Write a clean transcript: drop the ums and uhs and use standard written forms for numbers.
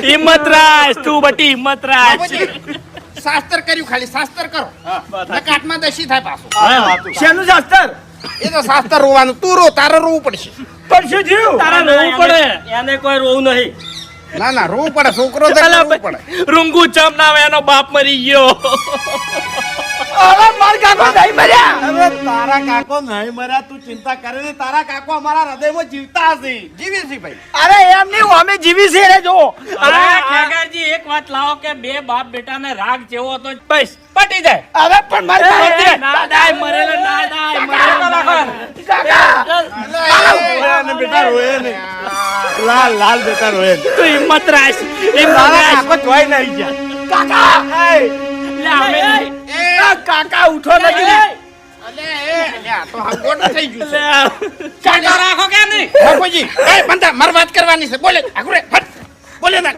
હિંમત રાખ તું બટી હિંમત રાખ શાસ્ત્ર કર્યું ખાલી શાસ્ત્ર કરો કાટમાં દશી થાય પાછું શેનું શાસ્ત્ર એ તો શાસ્ત્ર રોવાનું તું રો તારે રોવું પડશે પણ શું થયું તારા રોવું પડે એને કોઈ રોવું નહીં ના ના રોવું પડે છોકરો તો રોવું પડે રૂંગુ ચમ ના આવે એનો બાપ મરી ગયો અરે માર કાકો નહીં મર્યા અરે તારા કાકો નહીં મર્યા તું ચિંતા કરે ને તારા કાકો અમારા હૃદયમાં જીવતા હશે જીવી છે ભાઈ અરે એમ નહીં અમે જીવી છે રે જો અરે ખેગારજી એક વાત લાવો કે બે બાપ બેટાને રાગ જેવો હતો બસ પટી જાય અરે પણ માર ના દાય મરેલો ના દાય બેટા રોયે ને લાલ લાલ બેટા રોયે તું હિંમત રાખ તારા કાકો જોઈ નહીં ગયા કાકા લે અમે કાકા ઉઠો નથી અલે આ તો હંગોટ થઈ ગયું છે ચાલો રાખો કે નહીં બાપુજી એ બંધા માર વાત કરવાની છે બોલે આગુરે હટ બોલે ના